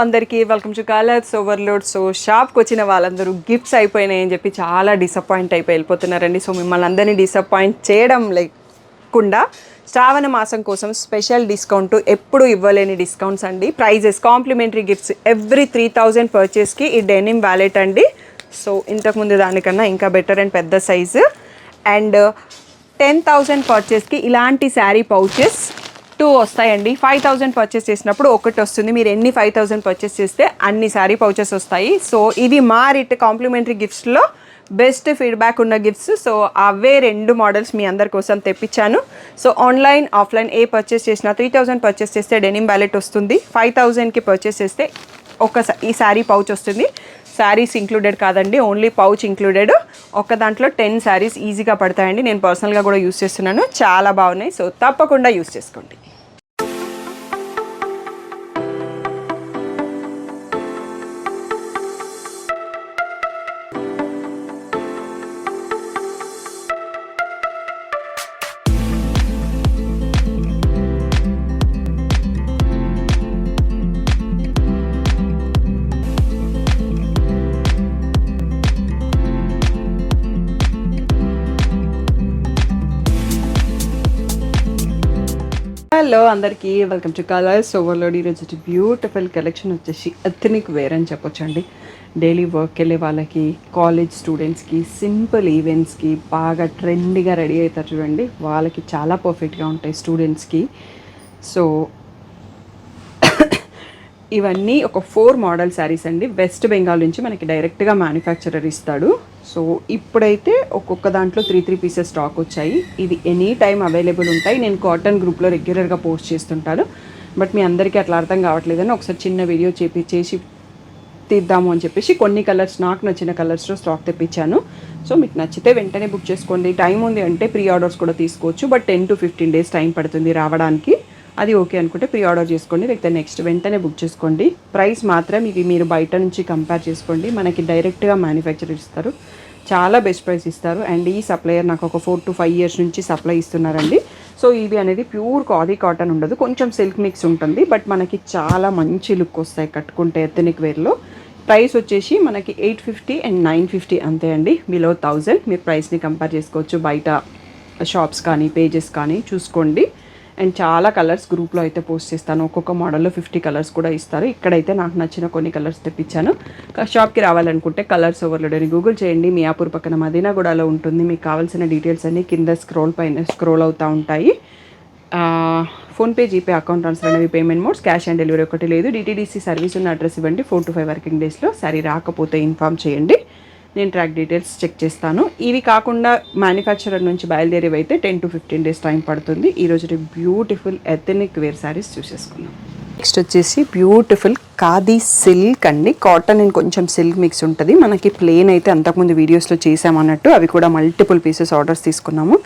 అందరికీ welcome to colours overload. So షాప్కి వచ్చిన వాళ్ళందరూ గిఫ్ట్స్ అయిపోయినాయని చెప్పి చాలా డిసప్పాయింట్ అయిపోయి వెళ్ళిపోతున్నారండి. సో మిమ్మల్ని అందరినీ డిసప్పాయింట్ చేయడం లేకుండా శ్రావణ మాసం కోసం స్పెషల్ డిస్కౌంట్, ఎప్పుడు ఇవ్వలేని డిస్కౌంట్స్ అండి. ప్రైజెస్, కాంప్లిమెంటరీ గిఫ్ట్స్ ఎవ్రీ 3000 పర్చేస్కి ఈ డెనిమ్ వ్యాలెట్ అండి. సో ఇంతకుముందు దానికన్నా ఇంకా బెటర్ అండ్ పెద్ద సైజు. అండ్ 10,000 పర్చేస్కి ఇలాంటి శారీ పౌచెస్ 2 వస్తాయండి. 5,000 పర్చేస్ చేసినప్పుడు ఒకటి వస్తుంది. మీరు ఎన్ని 5,000 పర్చేస్ చేస్తే అన్ని శారీ పౌచెస్ వస్తాయి. సో ఇవి మా కాంప్లిమెంటరీ గిఫ్ట్స్లో బెస్ట్ ఫీడ్బ్యాక్ ఉన్న గిఫ్ట్స్. సో అవే 2 మోడల్స్ మీ అందరి కోసం తెప్పించాను. సో ఆన్లైన్ ఆఫ్లైన్ ఏ పర్చేస్ చేసినా 3,000 పర్చేస్ చేస్తే డెనిమ్ వ్యాలెట్ వస్తుంది. 5,000కి పర్చేస్ చేస్తే ఈ శారీ పౌచ్ వస్తుంది. శారీస్ ఇంక్లూడెడ్ కాదండి, ఓన్లీ పౌచ్ ఇంక్లూడెడ్. ఒక దాంట్లో 10 శారీస్ ఈజీగా పడతాయండి. నేను పర్సనల్గా కూడా యూస్ చేస్తున్నాను, చాలా బాగున్నాయి. సో తప్పకుండా యూస్ చేసుకోండి. హలో అందరికీ, వెల్కమ్ టు కలర్స్ ఓవర్లోడ్. ఈరోజు బ్యూటిఫుల్ కలెక్షన్ వచ్చేసి ఎథనిక్ వేర్ అని చెప్పొచ్చండి. డైలీ వర్క్ వెళ్ళే వాళ్ళకి, కాలేజ్ స్టూడెంట్స్కి, సింపుల్ ఈవెంట్స్కి బాగా ట్రెండీగా రెడీ అవుతారు చూడండి, వాళ్ళకి చాలా పర్ఫెక్ట్గా ఉంటాయి స్టూడెంట్స్కి. సో ఇవన్నీ ఒక 4 మోడల్ శారీస్ అండి. వెస్ట్ బెంగాల్ నుంచి మనకి డైరెక్ట్గా మ్యానుఫ్యాక్చరర్ ఇస్తాడు. సో ఇప్పుడైతే ఒక్కొక్క దాంట్లో 3 పీసెస్ స్టాక్ వచ్చాయి. ఇది ఎనీ టైం అవైలబుల్ ఉంటాయి. నేను కాటన్ గ్రూప్లో రెగ్యులర్గా పోస్ట్ చేస్తుంటాను. బట్ మీ అందరికీ అట్లా అర్థం కావట్లేదని ఒకసారి చిన్న వీడియో చేసి తీద్దాము అని చెప్పేసి కొన్ని కలర్స్, నాకు నచ్చిన కలర్స్లో స్టాక్ తెప్పించాను. సో మీకు నచ్చితే వెంటనే బుక్ చేసుకోండి. టైం ఉంది అంటే ప్రీ ఆర్డర్స్ కూడా తీసుకోవచ్చు. బట్ 10 to 15 days టైం పడుతుంది రావడానికి. అది ఓకే అనుకుంటే ప్రీ ఆర్డర్ చేసుకోండి, లేకపోతే నెక్స్ట్ వెంటనే బుక్ చేసుకోండి. ప్రైస్ మాత్రం ఇది మీరు బయట నుంచి కంపేర్ చేసుకోండి. మనకి డైరెక్ట్గా మ్యానుఫ్యాక్చర్ ఇస్తారు, చాలా బెస్ట్ ప్రైస్ ఇస్తారు. అండ్ ఈ సప్లయర్ నాకు ఒక 4 to 5 years నుంచి సప్లై ఇస్తున్నారండి. సో ఇది అనేది ప్యూర్ ఖాదీ కాటన్ ఉండదు, కొంచెం సిల్క్ మిక్స్ ఉంటుంది. బట్ మనకి చాలా మంచి లుక్ వస్తాయి కట్టుకుంటే ఎథనిక్ వేర్లో. ప్రైస్ వచ్చేసి మనకి 850 and 950 అంతే అండి, బిలో 1000. మీరు ప్రైస్ని కంపేర్ చేసుకోవచ్చు, బయట షాప్స్ కానీ పేజెస్ కానీ చూసుకోండి. అండ్ చాలా కలర్స్ గ్రూప్లో అయితే పోస్ట్ చేస్తాను. ఒక్కొక్క మోడల్లో 50 కలర్స్ కూడా ఇస్తారు. ఇక్కడైతే నాకు నచ్చిన కొన్ని కలర్స్ తెప్పించాను. షాప్కి రావాలనుకుంటే కలర్స్ ఓవర్లోడ్ అని గూగుల్ చేయండి. మియాపూర్ పక్కన మదీనాగూడలో ఉంటుంది. మీకు కావాల్సిన డీటెయిల్స్ అన్నీ కింద స్క్రోల్ అవుతూ ఉంటాయి. ఫోన్పే, జీపే, అకౌంట్ ట్రాన్స్ఫర్ అనేవి payment modes. Cash on delivery ఒకటి లేదు. DTDC సర్వీస్ ఉన్న అడ్రస్ ఇవ్వండి. 4 to 5 వర్కింగ్ డేస్లో సరి రాకపోతే ఇన్ఫామ్ చేయండి, నేను ట్రాక్ డీటెయిల్స్ చెక్ చేస్తాను. ఇవి కాకుండా మ్యానుఫ్యాక్చరర్ నుంచి బయలుదేరేవి అయితే 10 to 15 days టైం పడుతుంది. ఈరోజు బ్యూటిఫుల్ ఎథనిక్ వేర్ శారీస్ చూసేసుకున్నాం. నెక్స్ట్ వచ్చేసి బ్యూటిఫుల్ ఖాదీ సిల్క్ అండి. కాటన్ అండ్ కొంచెం సిల్క్ మిక్స్ ఉంటుంది. మనకి ప్లెయిన్ అయితే అంతకుముందు వీడియోస్లో చేసామన్నట్టు అవి కూడా మల్టిపుల్ పీసెస్ ఆర్డర్స్ తీసుకున్నాము.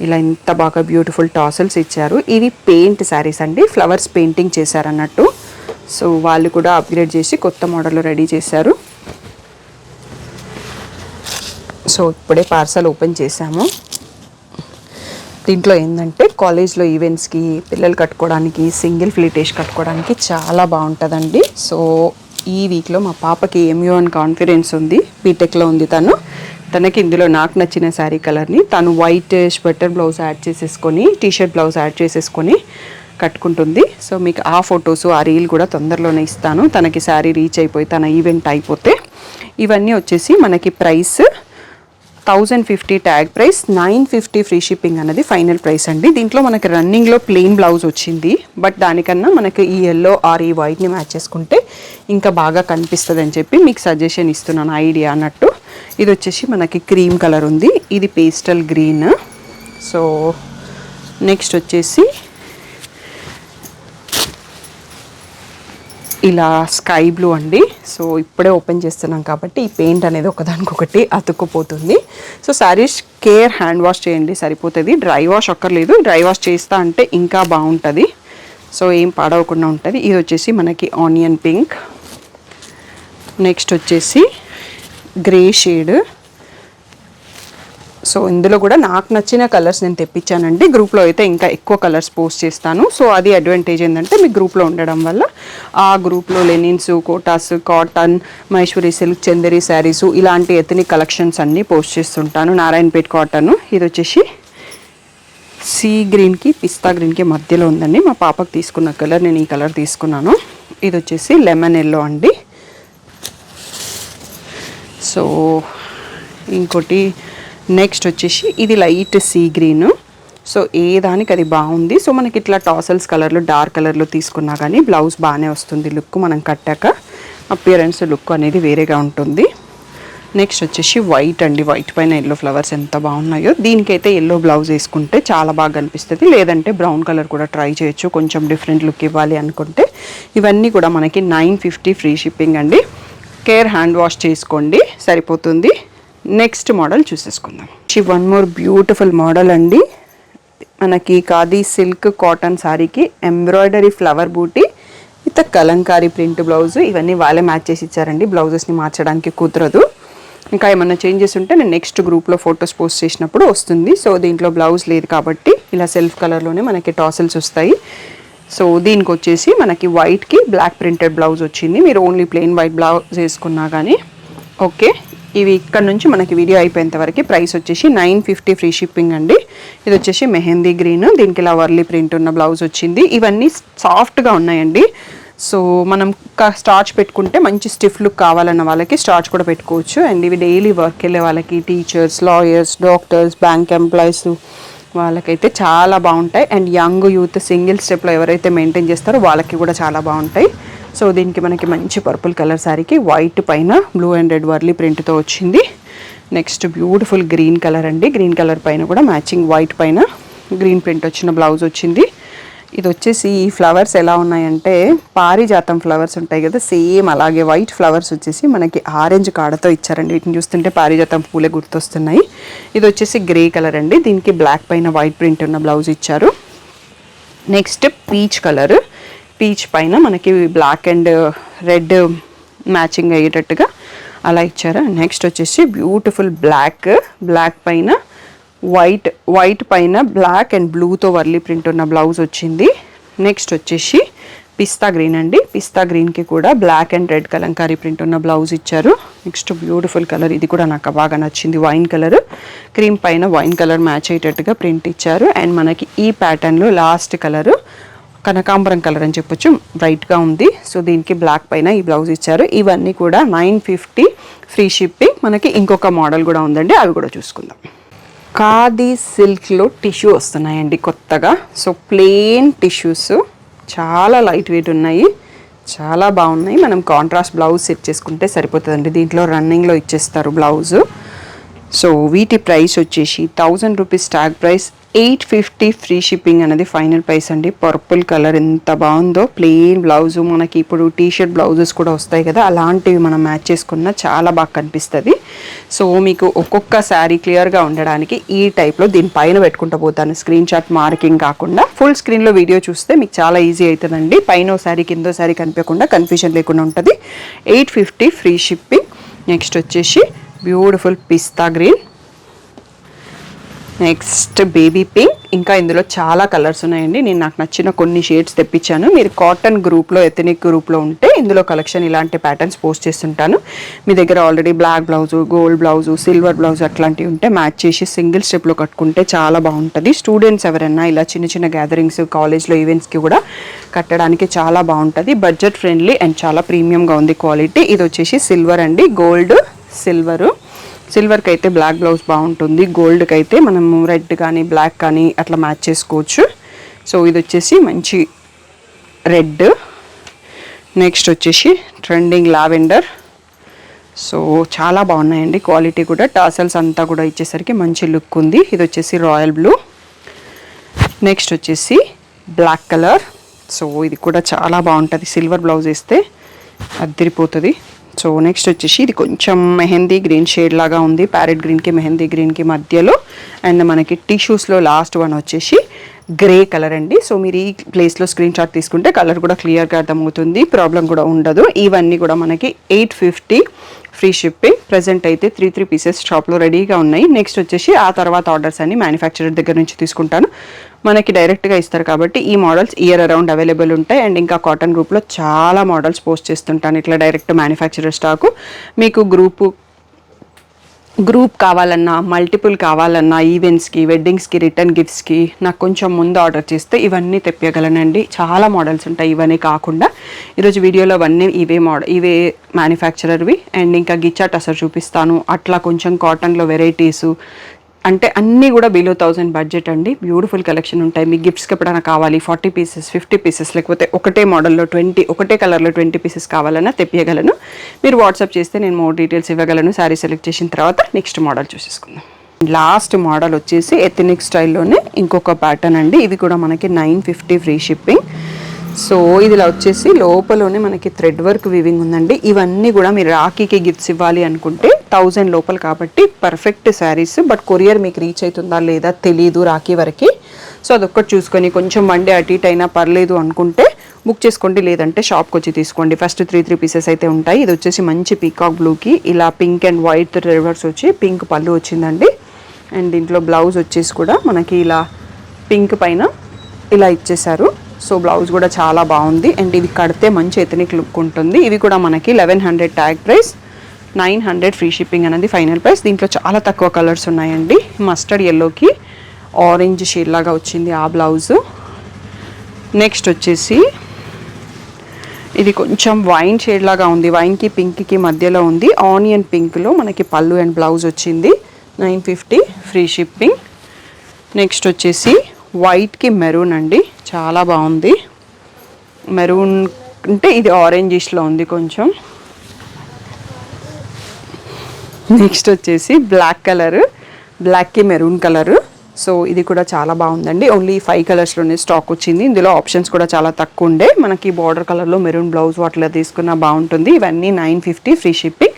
ఇలా ఇంత బాగా బ్యూటిఫుల్ టాసల్స్ ఇచ్చారు. ఇవి పెయింట్ శారీస్ అండి, ఫ్లవర్స్ పెయింటింగ్ చేశారన్నట్టు. సో వాళ్ళు కూడా అప్గ్రేడ్ చేసి కొత్త మోడల్లో రెడీ చేశారు. సో ఇప్పుడే పార్సల్ ఓపెన్ చేసాము. దీంట్లో ఏంటంటే కాలేజ్లో ఈవెంట్స్కి, పిల్లలు కట్టుకోవడానికి, సింగిల్ ఫ్లీటేజ్ కట్టుకోవడానికి చాలా బాగుంటుందండి. సో ఈ వీక్లో మా పాపకి MUN కాన్ఫరెన్స్ ఉంది, బీటెక్లో ఉంది తనకి ఇందులో నాకు నచ్చిన శారీ కలర్ని తను వైట్ స్వెటర్ బ్లౌజ్ యాడ్ చేసేసుకొని, టీషర్ట్ బ్లౌజ్ యాడ్ చేసేసుకొని కట్టుకుంటుంది. సో మీకు ఆ ఫొటోస్, ఆ రీల్ కూడా తొందరలోనే ఇస్తాను, తనకి శారీ రీచ్ అయిపోయి తన ఈవెంట్ అయిపోతే. ఇవన్నీ వచ్చేసి మనకి price 1050 tag price, 950 free shipping అనేది ఫైనల్ ప్రైస్ అండి. దీంట్లో మనకి రన్నింగ్లో ప్లెయిన్ బ్లౌజ్ వచ్చింది. బట్ దానికన్నా మనకి ఈ ఎల్లో ఆర్ ఈ వైట్ని మ్యాచ్ చేసుకుంటే ఇంకా బాగా కనిపిస్తుంది అని చెప్పి మీకు సజెషన్ ఇస్తున్నాను, ఐడియా అన్నట్టు. ఇది వచ్చేసి మనకి క్రీమ్ కలర్ ఉంది, ఇది పేస్టల్ గ్రీన్. సో నెక్స్ట్ వచ్చేసి ఇలా స్కై బ్లూ అండి. సో ఇప్పుడే ఓపెన్ చేస్తున్నాం కాబట్టి ఈ పెయింట్ అనేది ఒకదానికొకటి అతుక్కుపోతుంది. So sarees care hand wash చేయండి సరిపోతుంది, డ్రై వాష్ అక్కర్లేదు. డ్రై వాష్ చేస్తా అంటే ఇంకా బాగుంటుంది, సో ఏం పాడవకుండా ఉంటుంది. ఇది వచ్చేసి మనకి ఆనియన్ పింక్. నెక్స్ట్ వచ్చేసి గ్రే షేడ్. సో ఇందులో కూడా నాకు నచ్చిన కలర్స్ నేను తెప్పించానండి. గ్రూప్లో అయితే ఇంకా ఎక్కువ కలర్స్ పోస్ట్ చేస్తాను. సో అది అడ్వాంటేజ్ ఏంటంటే మీ గ్రూప్లో ఉండడం వల్ల ఆ గ్రూప్లో linens, Kotas, cotton, Maheshwari silk, Chanderi saris ఇలాంటి ఎథనిక్ కలెక్షన్స్ అన్నీ పోస్ట్ చేస్తుంటాను. నారాయణపేట్ కాటన్. ఇది వచ్చేసి సీ గ్రీన్కి పిస్తా గ్రీన్కి మధ్యలో ఉందండి. మా పాపకు తీసుకున్న కలర్, నేను ఈ కలర్ తీసుకున్నాను. ఇది వచ్చేసి లెమన్ ఎల్లో అండి. సో ఇంకోటి నెక్స్ట్ వచ్చేసి ఇది లైట్ సీ గ్రీన్. సో ఏ దానికి అది బాగుంది. సో మనకి ఇట్లా టాసల్స్ కలర్లో డార్క్ కలర్లో తీసుకున్నా కానీ బ్లౌజ్ బాగానే వస్తుంది. లుక్ మనం కట్టాక అపియరెన్స్ లుక్ అనేది వేరేగా ఉంటుంది. నెక్స్ట్ వచ్చేసి వైట్ అండి. వైట్ పైన ఎల్లో ఫ్లవర్స్ ఎంత బాగున్నాయో. దీనికైతే ఎల్లో బ్లౌజ్ వేసుకుంటే చాలా బాగా కనిపిస్తుంది. లేదంటే బ్రౌన్ కలర్ కూడా ట్రై చేయొచ్చు, కొంచెం డిఫరెంట్ లుక్ ఇవ్వాలి అనుకుంటే. ఇవన్నీ కూడా మనకి 950 ఫ్రీ షిప్పింగ్ అండి. కేర్ హ్యాండ్ వాష్ చేసుకోండి, సరిపోతుంది. నెక్స్ట్ మోడల్ చూసేసుకుందాం. వన్ మోర్ బ్యూటిఫుల్ మోడల్ అండి. మనకి ఖాదీ సిల్క్ కాటన్ శారీకి ఎంబ్రాయిడరీ ఫ్లవర్ బూటీ విత్ కలంకారీ ప్రింట్ బ్లౌజ్. ఇవన్నీ వాళ్ళే మ్యాచ్ చేసి ఇచ్చారండి. బ్లౌజెస్ని మార్చడానికి కుదరదు. ఇంకా ఏమన్నా చేంజెస్ ఉంటే నేను నెక్స్ట్ గ్రూప్లో ఫొటోస్ పోస్ట్ చేసినప్పుడు వస్తుంది. సో దీంట్లో బ్లౌజ్ లేదు కాబట్టి ఇలా సెల్ఫ్ కలర్లోనే మనకి టాసిల్స్ వస్తాయి. సో దీనికి వచ్చేసి మనకి వైట్కి బ్లాక్ ప్రింటెడ్ బ్లౌజ్ వచ్చింది. మీరు ఓన్లీ ప్లెయిన్ వైట్ బ్లౌజ్ వేసుకున్నా కానీ ఓకే. ఇవి ఇక్కడ నుంచి మనకి వీడియో అయిపోయేంత వరకు ప్రైస్ వచ్చేసి 950 ఫ్రీ షిప్పింగ్ అండి. ఇది వచ్చేసి మెహందీ గ్రీన్. దీనికి ఇలా వర్లీ ప్రింట్ ఉన్న బ్లౌజ్ వచ్చింది. ఇవన్నీ సాఫ్ట్గా ఉన్నాయండి. సో మనం స్టార్చ్ పెట్టుకుంటే మంచి స్టిఫ్ లుక్ కావాలన్న వాళ్ళకి స్టార్చ్ కూడా పెట్టుకోవచ్చు. అండ్ ఇవి డైలీ వర్క్ వెళ్ళే వాళ్ళకి, teachers, lawyers, doctors, bank employees వాళ్ళకైతే చాలా బాగుంటాయి. అండ్ యంగ్ యూత్ సింగిల్ స్టెప్లో ఎవరైతే మెయింటైన్ చేస్తారో వాళ్ళకి కూడా చాలా బాగుంటాయి. సో దీనికి మనకి మంచి పర్పుల్ కలర్ శారీకి వైట్ పైన బ్లూ అండ్ రెడ్ వర్లీ ప్రింట్తో వచ్చింది. నెక్స్ట్ బ్యూటిఫుల్ గ్రీన్ కలర్ అండి. గ్రీన్ కలర్ పైన కూడా మ్యాచింగ్ వైట్ పైన గ్రీన్ ప్రింట్ వచ్చిన బ్లౌజ్ వచ్చింది. ఇది వచ్చేసి ఈ ఫ్లవర్స్ ఎలా ఉన్నాయంటే పారిజాతం ఫ్లవర్స్ ఉంటాయి కదా, సేమ్ అలాగే వైట్ ఫ్లవర్స్ వచ్చేసి మనకి ఆరెంజ్ కాడతో ఇచ్చారండి. వీటిని చూస్తుంటే పారిజాతం పూలే గుర్తొస్తున్నాయి. ఇది వచ్చేసి గ్రే కలర్ అండి. దీనికి బ్లాక్ పైన వైట్ ప్రింట్ ఉన్న బ్లౌజ్ ఇచ్చారు. Next peach colour. పీచ్ పైన మనకి బ్లాక్ అండ్ రెడ్ మ్యాచింగ్ అయ్యేటట్టుగా అలా ఇచ్చారు. నెక్స్ట్ వచ్చేసి బ్యూటిఫుల్ బ్లాక్ పైన వైట్ పైన బ్లాక్ అండ్ బ్లూతో వర్లీ ప్రింట్ ఉన్న బ్లౌజ్ వచ్చింది. నెక్స్ట్ వచ్చేసి పిస్తా గ్రీన్ అండి. పిస్తా గ్రీన్కి కూడా black and red Kalamkari print ఉన్న బ్లౌజ్ ఇచ్చారు. Next beautiful colour. ఇది కూడా నాకు బాగా నచ్చింది. వైన్ కలర్, క్రీమ్ పైన వైన్ కలర్ మ్యాచ్ అయ్యేటట్టుగా ప్రింట్ ఇచ్చారు. అండ్ మనకి ఈ ప్యాటర్న్లో లాస్ట్ కలరు కనకాంబరం కలర్ అని చెప్పొచ్చు, బ్రైట్గా ఉంది. సో దీనికి బ్లాక్ పైన ఈ బ్లౌజ్ ఇచ్చారు. ఇవన్నీ కూడా 950 ఫ్రీ షిప్పింగ్. మనకి ఇంకొక మోడల్ కూడా ఉందండి, అవి కూడా చూసుకుందాం. ఖాదీ సిల్క్లో టిష్యూ వస్తున్నాయండి కొత్తగా. సో ప్లెయిన్ టిష్యూస్ చాలా లైట్ వెయిట్ ఉన్నాయి, చాలా బాగున్నాయి. మనం కాంట్రాస్ట్ బ్లౌజ్ సెట్ చేసుకుంటే సరిపోతుందండి. దీంట్లో రన్నింగ్లో ఇచ్చేస్తారు బ్లౌజు. సో వీటి ప్రైస్ వచ్చేసి 1000 rupees tag price, 850 free shipping అనేది ఫైనల్ ప్రైస్ అండి. పర్పుల్ కలర్ ఎంత బాగుందో. ప్లెయిన్ బ్లౌజు, మనకి ఇప్పుడు టీషర్ట్ బ్లౌజెస్ కూడా వస్తాయి కదా, అలాంటివి మనం మ్యాచ్ చేసుకున్న చాలా బాగా కనిపిస్తుంది. సో మీకు ఒక్కొక్క శారీ క్లియర్గా ఉండడానికి ఈ టైప్లో దీనిపైన పెట్టుకుంటూ పోతాను. స్క్రీన్ షాట్ మార్కింగ్ కాకుండా ఫుల్ స్క్రీన్లో వీడియో చూస్తే మీకు చాలా ఈజీ అవుతుందండి. పైన శారీ కిందో శారీ కనిపించకుండా కన్ఫ్యూజన్ లేకుండా ఉంటుంది. 850 ఫ్రీ షిప్పింగ్. నెక్స్ట్ వచ్చేసి బ్యూటిఫుల్ పిస్తా గ్రీన్. Next baby pink. ఇంకా ఇందులో చాలా కలర్స్ ఉన్నాయండి. నేను నాకు నచ్చిన కొన్ని షేడ్స్ తెప్పించాను. మీరు కాటన్ గ్రూప్లో, ఎథనిక్ గ్రూప్లో ఉంటే ఇందులో కలెక్షన్ ఇలాంటి ప్యాటర్న్స్ పోస్ట్ చేస్తుంటాను. మీ దగ్గర already black blouse, gold blouse, silver blouse అట్లాంటివి ఉంటే మ్యాచ్ చేసి సింగిల్ స్టెప్లో కట్టుకుంటే చాలా బాగుంటుంది. స్టూడెంట్స్ ఎవరైనా ఇలా చిన్న చిన్న గ్యాదరింగ్స్, కాలేజ్లో ఈవెంట్స్కి కూడా కట్టడానికి చాలా బాగుంటుంది. బడ్జెట్ ఫ్రెండ్లీ అండ్ చాలా ప్రీమియంగా ఉంది క్వాలిటీ. ఇది వచ్చేసి సిల్వర్ అండి, గోల్డ్ సిల్వరు. సిల్వర్కి అయితే బ్లాక్ బ్లౌజ్ బాగుంటుంది, గోల్డ్కి అయితే మనము రెడ్ కానీ బ్లాక్ కానీ అట్లా మ్యాచ్ చేసుకోవచ్చు. సో ఇది వచ్చేసి మంచి రెడ్. నెక్స్ట్ వచ్చేసి ట్రెండింగ్ లావెండర్. సో చాలా బాగున్నాయండి క్వాలిటీ కూడా. టాసల్స్ అంతా కూడా ఇచ్చేసరికి మంచి లుక్ ఉంది. ఇది వచ్చేసి రాయల్ బ్లూ. నెక్స్ట్ వచ్చేసి బ్లాక్ కలర్. సో ఇది కూడా చాలా బాగుంటుంది, సిల్వర్ బ్లౌజ్ వేస్తే అద్దరిపోతుంది. సో నెక్స్ట్ వచ్చేసి ఇది కొంచెం మెహందీ గ్రీన్ షేడ్ లాగా ఉంది, ప్యారెట్ గ్రీన్కి మెహందీ గ్రీన్కి మధ్యలో. అండ్ మనకి టిష్యూస్లో లాస్ట్ వన్ వచ్చేసి గ్రే కలర్ అండి. సో మీరు ఈ ప్లేస్లో స్క్రీన్ షాట్ తీసుకుంటే కలర్ కూడా క్లియర్గా అర్థమవుతుంది, ప్రాబ్లం కూడా ఉండదు. ఇవన్నీ కూడా మనకి 850 ఫ్రీ షిప్పింగ్. ప్రజెంట్ అయితే 3 పీసెస్ షాప్లో రెడీగా ఉన్నాయి. నెక్స్ట్ వచ్చేసి ఆ తర్వాత ఆర్డర్స్ అన్ని మ్యానుఫ్యాక్చరర్ దగ్గర నుంచి తీసుకుంటాను. మనకి డైరెక్ట్గా ఇస్తారు కాబట్టి ఈ మోడల్స్ ఇయర్ అరౌండ్ అవైలబుల్ ఉంటాయి. అండ్ ఇంకా కాటన్ గ్రూప్లో చాలా మోడల్స్ పోస్ట్ చేస్తుంటాను ఇట్లా డైరెక్ట్ మ్యానుఫ్యాక్చరర్ స్టాకు. మీకు గ్రూప్ కావాలన్నా, మల్టిపుల్ కావాలన్నా, ఈవెంట్స్కి, వెడ్డింగ్స్కి, రిటర్న్ గిఫ్ట్స్కి నాకు కొంచెం ముందు ఆర్డర్ చేస్తే ఇవన్నీ తెప్పగలనండి. చాలా మోడల్స్ ఉంటాయి ఇవన్నీ కాకుండా. ఈరోజు వీడియోలో అవన్నీ ఇవే మ్యానుఫ్యాక్చరర్వి. అండ్ ఇంకా గిచ్చా టసర్ చూపిస్తాను. అట్లా కొంచెం కాటన్లో వెరైటీసు అంటే అన్నీ కూడా బిలో 1000 బడ్జెట్ అండి. బ్యూటిఫుల్ కలెక్షన్ ఉంటాయి. మీ గిఫ్ట్స్కి ఎప్పుడైనా కావాలి 40 పీసెస్, 50 పీసెస్, లేకపోతే ఒకటే మోడల్లో ఒకటే కలర్లో 20 పీసెస్ కావాలన్నా తెప్పియగలను. మీరు వాట్సాప్ చేస్తే నేను మోర్ డీటెయిల్స్ ఇవ్వగలను. శారీ సెలెక్ట్ చేసిన తర్వాత నెక్స్ట్ మోడల్ చూసేసుకుందాం. లాస్ట్ మోడల్ వచ్చేసి ఎథనిక్ స్టైల్లోనే ఇంకొక ప్యాటర్న్ అండి. ఇది కూడా మనకి 950 ఫ్రీ షిప్పింగ్. సో ఇదిలా వచ్చేసి లోపలనే మనకి థ్రెడ్ వర్క్ వీవింగ్ ఉందండి. ఇవన్నీ కూడా మీరు రాఖీకి గిఫ్ట్స్ ఇవ్వాలి అనుకుంటే 1000 లోపల కాబట్టి పర్ఫెక్ట్ శారీస్. బట్ కొరియర్ మీకు రీచ్ అవుతుందా లేదా తెలీదు రాఖీ వరకు. సో అదొక్కటి చూసుకొని కొంచెం మండే అటు ఇటు అయినా పర్లేదు అనుకుంటే బుక్ చేసుకోండి, లేదంటే షాప్కి వచ్చి తీసుకోండి. ఫస్ట్ 3 పీసెస్ అయితే ఉంటాయి. ఇది వచ్చేసి మంచి పీకాక్ బ్లూకి ఇలా పింక్ అండ్ వైట్ రివర్స్ వచ్చి పింక్ పళ్ళు వచ్చిందండి. అండ్ దీంట్లో బ్లౌజ్ వచ్చేసి కూడా మనకి ఇలా పింక్ పైన ఇలా ఇచ్చేసారు. సో బ్లౌజ్ కూడా చాలా బాగుంది. అండ్ ఇది కడితే మంచి ఎథనిక్ లుక్ ఉంటుంది. ఇవి కూడా మనకి 1100 ట్యాగ్ ప్రైస్, 900 ఫ్రీ షిప్పింగ్ అనేది ఫైనల్ ప్రైస్. దీంట్లో చాలా తక్కువ కలర్స్ ఉన్నాయండి. మస్టర్డ్ ఎల్లోకి ఆరెంజ్ షేడ్ లాగా వచ్చింది ఆ బ్లౌజు. నెక్స్ట్ వచ్చేసి ఇది కొంచెం వైన్ షేడ్ లాగా ఉంది. వైన్కి పింక్కి మధ్యలో ఉంది. ఆనియన్ పింక్లో మనకి పళ్ళు అండ్ బ్లౌజ్ వచ్చింది. 950 ఫ్రీ షిప్పింగ్. నెక్స్ట్ వచ్చేసి వైట్కి మెరూన్ అండి, చాలా బాగుంది. మెరూన్ అంటే ఇది ఆరెంజిష్లో ఉంది కొంచెం. నెక్స్ట్ వచ్చేసి బ్లాక్ కలర్, బ్లాక్కి మెరూన్ కలరు. సో ఇది కూడా చాలా బాగుందండి. ఓన్లీ 5 కలర్స్లోనే స్టాక్ వచ్చింది. ఇందులో ఆప్షన్స్ కూడా చాలా తక్కువ ఉండే. మనకి బార్డర్ కలర్లో మెరూన్ బ్లౌజ్ వాటిలో తీసుకున్న బాగుంటుంది. ఇవన్నీ 950 ఫ్రీ షిప్పింగ్.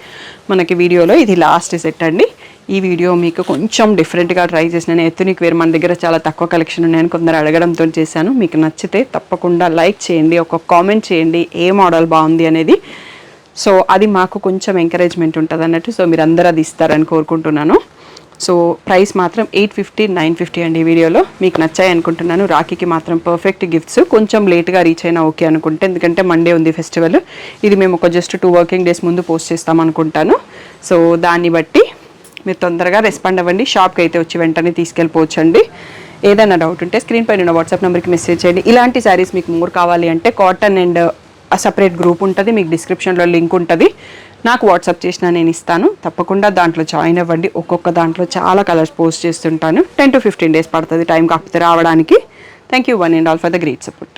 మనకి వీడియోలో ఇది లాస్ట్ సెట్ అండి. ఈ వీడియో మీకు కొంచెం డిఫరెంట్గా ట్రై చేసినాను. ఎథనిక్ వేర్ మన దగ్గర చాలా తక్కువ కలెక్షన్ ఉన్నాయని కొందరు అడగడంతో చేశాను. మీకు నచ్చితే తప్పకుండా లైక్ చేయండి, ఒక కామెంట్ చేయండి ఏ మోడల్ బాగుంది అనేది. సో అది మాకు కొంచెం ఎంకరేజ్మెంట్ ఉంటుంది అన్నట్టు. సో మీరు అందరూ అది ఇస్తారని కోరుకుంటున్నాను. సో ప్రైస్ మాత్రం 850, 950 అండి. ఈ వీడియోలో మీకు నచ్చాయి అనుకుంటున్నాను. రాఖీకి మాత్రం పర్ఫెక్ట్ గిఫ్ట్స్. కొంచెం లేట్గా రీచ్ అయినా ఓకే అనుకుంటే, ఎందుకంటే మండే ఉంది ఫెస్టివల్. ఇది మేము ఒక జస్ట్ 2 వర్కింగ్ డేస్ ముందు పోస్ట్ చేస్తాం అనుకుంటాను. సో దాన్ని బట్టి మీరు తొందరగా రెస్పాండ్ అవ్వండి. షాప్కి అయితే వచ్చి వెంటనే తీసుకెళ్ళిపోవచ్చండి. ఏదైనా డౌట్ ఉంటే స్క్రీన్ పైన ఉన్న వాట్సాప్ నెంబర్కి మెసేజ్ చేయండి. ఇలాంటి శారీస్ మీకు మోర్ కావాలి అంటే కాటన్ అండ్ సపరేట్ గ్రూప్ ఉంటుంది, మీకు డిస్క్రిప్షన్లో లింక్ ఉంటుంది. నాకు వాట్సాప్ చేసినా నేను ఇస్తాను. తప్పకుండా దాంట్లో జాయిన్ అవ్వండి. ఒక్కొక్క దాంట్లో చాలా కలర్స్ పోస్ట్ చేస్తుంటాను. 10 to 15 డేస్ పడుతుంది టైం కాకపోతే రావడానికి. Thank you one and all for the great support.